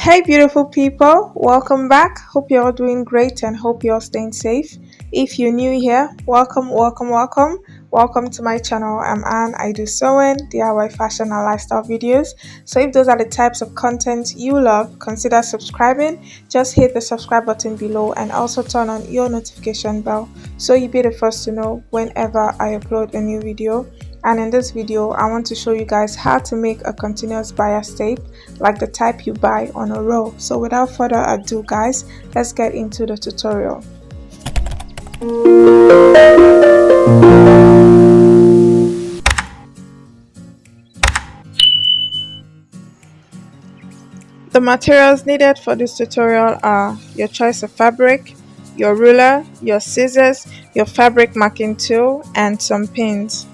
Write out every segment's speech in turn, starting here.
Hey, beautiful people, welcome back. Hope you're all doing great and hope you're staying safe. If you're new here, welcome, welcome, welcome. Welcome to my channel. I'm Anne. I do sewing, DIY fashion, and lifestyle videos. So, if those are the types of content you love, consider subscribing. Just hit the subscribe button below and also turn on your notification bell so you'll be the first to know whenever I upload a new video. And in this video, I want to show you guys how to make a continuous bias tape like the type you buy on a roll. So without further ado guys, let's get into the tutorial. The materials needed for this tutorial are your choice of fabric, your ruler, your scissors, your fabric marking tool, and some pins.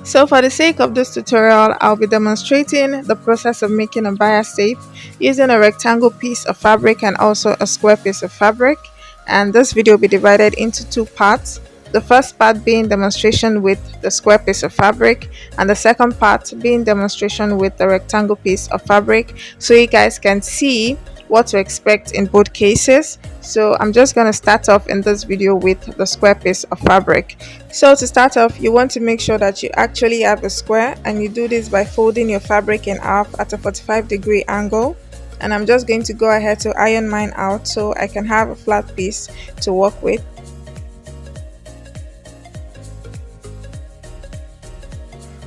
So for the sake of this tutorial, I'll be demonstrating the process of making a bias tape using a rectangle piece of fabric and also a square piece of fabric. And this video will be divided into two parts. The first part being demonstration with the square piece of fabric and the second part being demonstration with the rectangle piece of fabric, so you guys can see what to expect in both cases. So I'm just going to start off in this video with the square piece of fabric. So to start off, you want to make sure that you actually have a square, and you do this by folding your fabric in half at a 45-degree angle. And I'm just going to go ahead to iron mine out so I can have a flat piece to work with.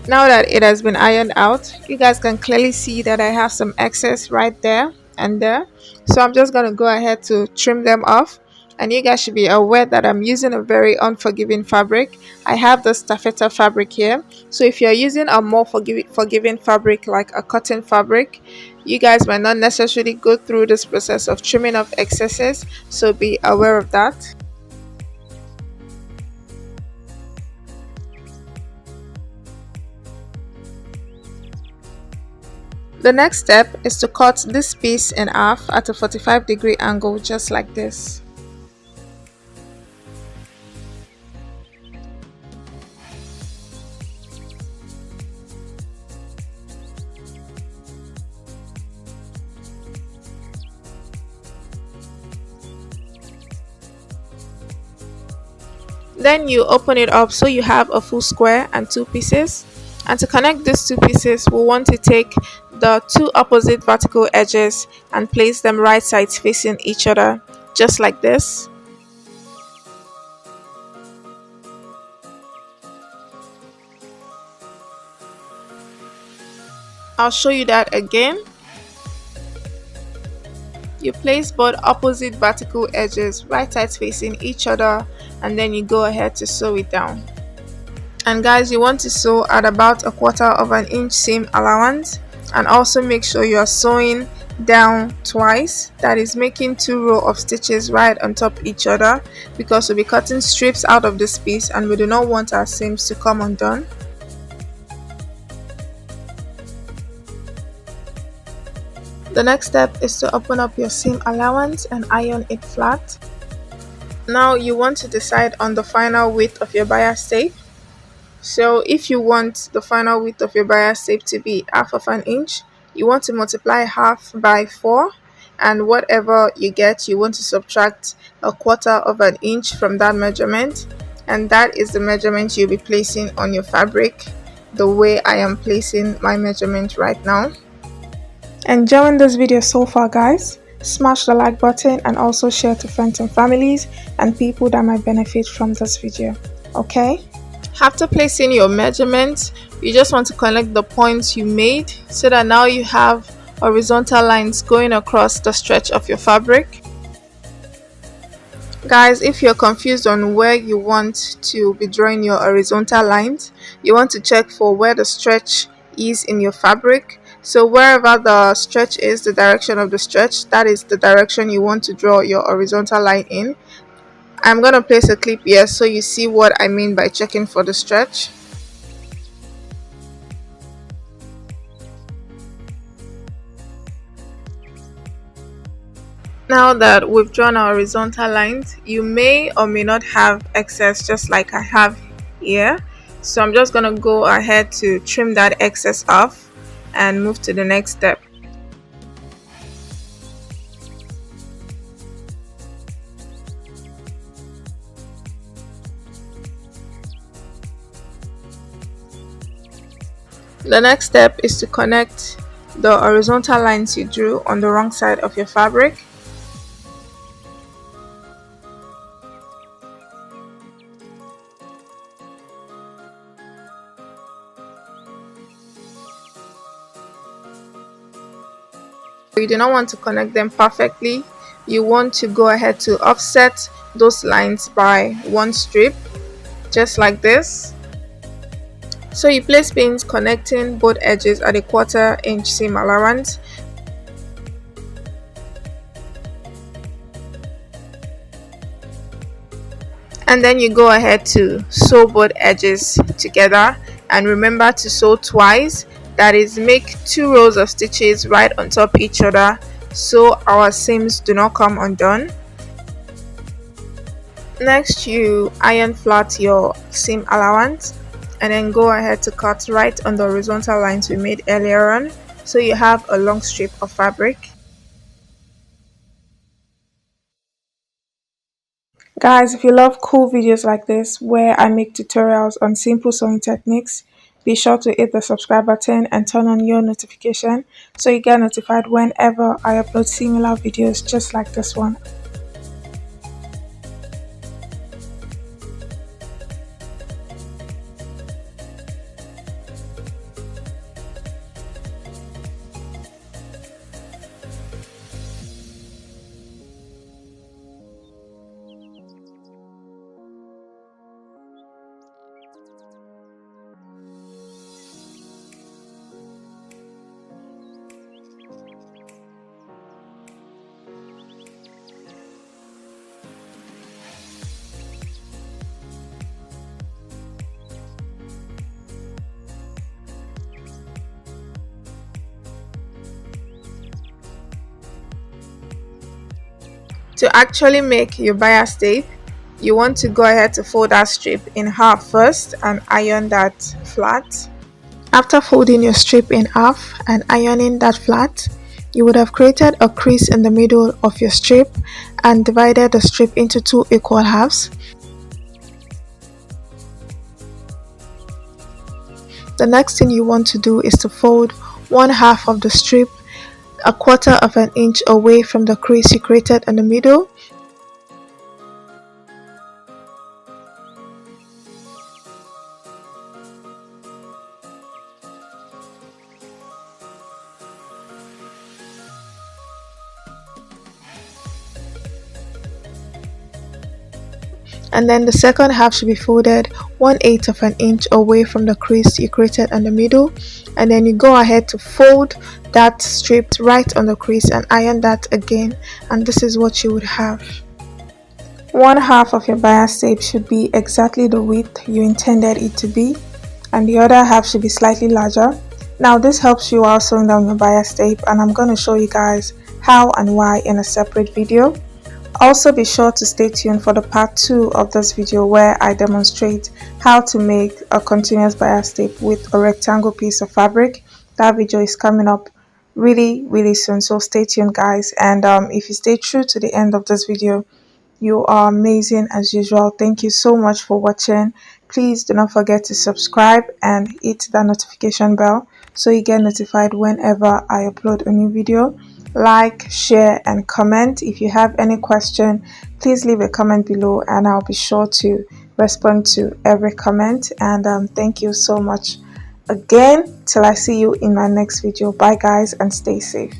Now that it has been ironed out, you guys can clearly see that I have some excess right there and there. So I'm just going to go ahead to trim them off. And you guys should be aware that I'm using a very unforgiving fabric. I have this taffeta fabric here. So if you're using a more forgiving fabric like a cotton fabric, you guys might not necessarily go through this process of trimming off excesses. So be aware of that. The next step is to cut this piece in half at a 45-degree angle, just like this. Then you open it up so you have a full square and two pieces. And to connect these two pieces, we want to take the two opposite vertical edges and place them right sides facing each other, just like this. I'll show you that again. You place both opposite vertical edges right sides facing each other, and then you go ahead to sew it down. And guys, you want to sew at about a 1/4 inch seam allowance, and also make sure you are sewing down twice, that is making 2 rows of stitches right on top each other, because we'll be cutting strips out of this piece and we do not want our seams to come undone. The next step is to open up your seam allowance and iron it flat. Now you want to decide on the final width of your bias tape. So if you want the final width of your bias tape to be 1/2 inch, you want to multiply half by 4, and whatever you get, you want to subtract a 1/4 inch from that measurement, and that is the measurement you'll be placing on your fabric, the way I am placing my measurement right now. Enjoying this video so far guys? Smash the like button and also share to friends and families and people that might benefit from this video, okay? After placing your measurements, you just want to connect the points you made so that now you have horizontal lines going across the stretch of your fabric. Guys, if you're confused on where you want to be drawing your horizontal lines, you want to check for where the stretch is in your fabric. So wherever the stretch is, the direction of the stretch, that is the direction you want to draw your horizontal line in. I'm going to place a clip here so you see what I mean by checking for the stretch. Now that we've drawn our horizontal lines, you may or may not have excess just like I have here. So I'm just going to go ahead to trim that excess off and move to the next step. The next step is to connect the horizontal lines you drew on the wrong side of your fabric. You do not want to connect them perfectly. You want to go ahead to offset those lines by one strip, just like this. So you place pins connecting both edges at a 1/4 inch seam allowance. And then you go ahead to sew both edges together, and remember to sew twice. That is, make 2 rows of stitches right on top each other so our seams do not come undone. Next, you iron flat your seam allowance and then go ahead to cut right on the horizontal lines we made earlier on, so you have a long strip of fabric. Guys, if you love cool videos like this where I make tutorials on simple sewing techniques, be sure to hit the subscribe button and turn on your notification so you get notified whenever I upload similar videos just like this one. To actually make your bias tape, you want to go ahead to fold that strip in half first and iron that flat. After folding your strip in half and ironing that flat, you would have created a crease in the middle of your strip and divided the strip into 2 equal halves. The next thing you want to do is to fold 1/2 of the strip a 1/4 of an inch away from the crease you created in the middle. And then the second half should be folded 1/8 of an inch away from the crease you created in the middle, and then you go ahead to fold that strip right on the crease and iron that again, and this is what you would have. 1/2 of your bias tape should be exactly the width you intended it to be, and the other half should be slightly larger. Now this helps you while sewing down your bias tape, and I'm going to show you guys how and why in a separate video. Also be sure to stay tuned for the part 2 of this video where I demonstrate how to make a continuous bias tape with a rectangle piece of fabric. That video is coming up really soon, so stay tuned guys. And if you stay true to the end of this video, you are amazing as usual. Thank you so much for watching. Please do not forget to subscribe and hit that notification bell so you get notified whenever I upload a new video. Like, share and comment. If you have any question, please leave a comment below and I'll be sure to respond to every comment. And thank you so much again. Till I see you in my next video. Bye guys, and stay safe.